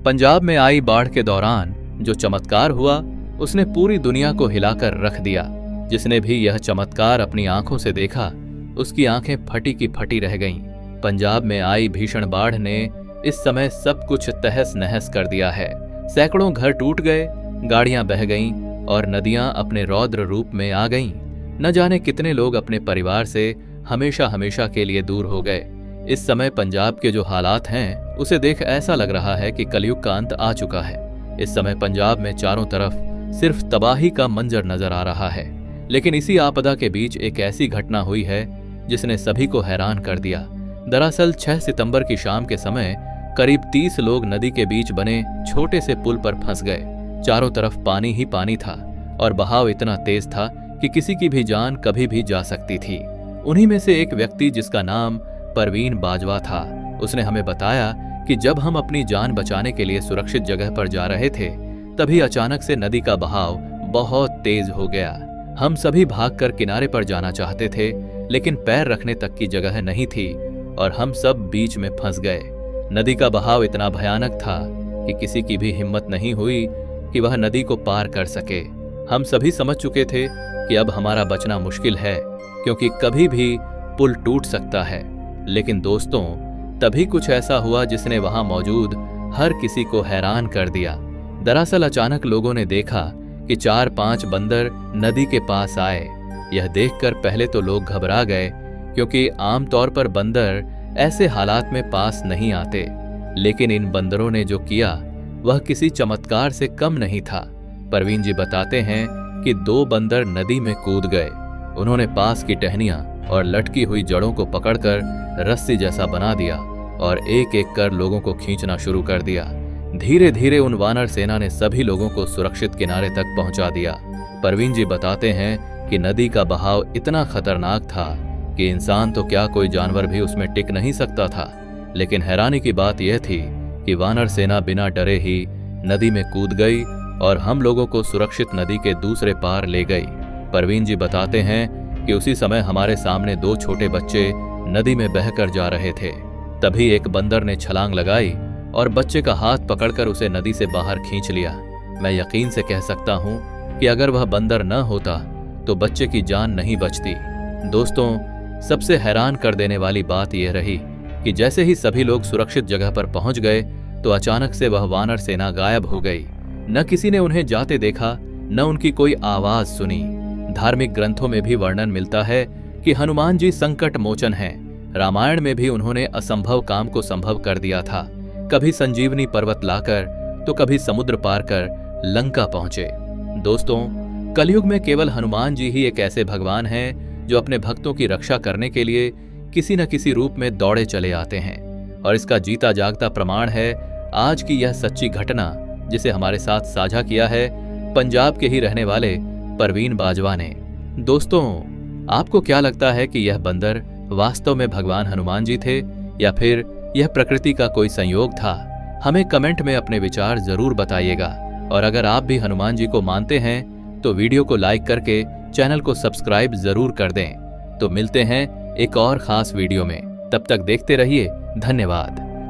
पंजाब में आई बाढ़ के दौरान जो चमत्कार हुआ उसने पूरी दुनिया को हिलाकर रख दिया। जिसने भी यह चमत्कार अपनी आंखों से देखा उसकी आंखें फटी की फटी रह गईं। पंजाब में आई भीषण बाढ़ ने इस समय सब कुछ तहस नहस कर दिया है। सैकड़ों घर टूट गए, गाड़ियां बह गईं और नदियां अपने रौद्र रूप में आ गईं। न जाने कितने लोग अपने परिवार से हमेशा हमेशा के लिए दूर हो गए। इस समय पंजाब के जो हालात हैं उसे देख ऐसा लग रहा है कि कलयुग का अंत आ चुका है। इस समय पंजाब में चारों तरफ सिर्फ तबाही का मंजर नजर आ रहा है। लेकिन इसी आपदा के बीच एक ऐसी घटना हुई है जिसने सभी को हैरान कर दिया। दरअसल 6 सितंबर की शाम के समय करीब 30 लोग नदी के बीच बने छोटे से पुल पर फंस गए। चारों तरफ पानी ही पानी था और बहाव इतना तेज था कि किसी की भी जान कभी भी जा सकती थी। उन्हीं में से एक व्यक्ति जिसका नाम परवीन बाजवा था, उसने हमें बताया कि जब हम अपनी जान बचाने के लिए सुरक्षित जगह पर जा रहे थे तभी अचानक से नदी का बहाव बहुत तेज हो गया। हम सभी भागकर किनारे पर जाना चाहते थे लेकिन पैर रखने तक की जगह नहीं थी और हम सब बीच में फंस गए। नदी का बहाव इतना भयानक था कि किसी की भी हिम्मत नहीं हुई कि वह नदी को पार कर सके। हम सभी समझ चुके थे कि अब हमारा बचना मुश्किल है क्योंकि कभी भी पुल टूट सकता है। लेकिन दोस्तों, तभी कुछ ऐसा हुआ जिसने वहां मौजूद हर किसी को हैरान कर दिया। दरअसल अचानक लोगों ने देखा कि 4-5 बंदर नदी के पास आए। यह देखकर पहले तो लोग घबरा गए क्योंकि आमतौर पर बंदर ऐसे हालात में पास नहीं आते। लेकिन इन बंदरों ने जो किया वह किसी चमत्कार से कम नहीं था। परवीन जी बताते हैं कि 2 बंदर नदी में कूद गए। उन्होंने पास की टहनियां और लटकी हुई जड़ों को पकड़कर रस्सी जैसा बना दिया और एक एक कर लोगों को खींचना शुरू कर दिया। धीरे धीरे उन वानर सेना ने सभी लोगों को सुरक्षित किनारे तक पहुंचा दिया। परवीन जी बताते हैं कि नदी का बहाव इतना खतरनाक था कि इंसान तो क्या कोई जानवर भी उसमें टिक नहीं सकता था। लेकिन हैरानी की बात यह थी कि वानर सेना बिना डरे ही नदी में कूद गई और हम लोगों को सुरक्षित नदी के दूसरे पार ले गई। परवीन जी बताते हैं कि उसी समय हमारे सामने 2 छोटे बच्चे नदी में बहकर जा रहे थे। तभी एक बंदर ने छलांग लगाई और बच्चे का हाथ पकड़कर उसे नदी से बाहर खींच लिया। मैं यकीन से कह सकता हूं कि अगर वह बंदर न होता तो बच्चे की जान नहीं बचती। दोस्तों, सबसे हैरान कर देने वाली बात यह रही कि जैसे ही सभी लोग सुरक्षित जगह पर पहुंच गए तो अचानक से वह वानर सेना गायब हो गई। न किसी ने उन्हें जाते देखा, न उनकी कोई आवाज सुनी। धार्मिक ग्रंथों में भी वर्णन मिलता है कि हनुमान जी संकट मोचन हैं। रामायण में भी उन्होंने असंभव काम को संभव कर दिया था। कभी संजीवनी पर्वत लाकर तो कभी समुद्र पार कर लंका पहुंचे। दोस्तों, कलयुग में केवल हनुमान जी ही एक ऐसे भगवान हैं जो अपने भक्तों की रक्षा करने के लिए किसी न किसी रूप में दौड़े चले आते हैं। और इसका जीता जागता प्रमाण है आज की यह सच्ची घटना जिसे हमारे साथ साझा किया है पंजाब के ही रहने वाले परवीन बाजवा ने। दोस्तों, आपको क्या लगता है कि यह बंदर वास्तव में भगवान हनुमान जी थे या फिर यह प्रकृति का कोई संयोग था? हमें कमेंट में अपने विचार जरूर बताइएगा। और अगर आप भी हनुमान जी को मानते हैं तो वीडियो को लाइक करके चैनल को सब्सक्राइब जरूर कर दें। तो मिलते हैं एक और खास वीडियो में। तब तक देखते रहिए। धन्यवाद।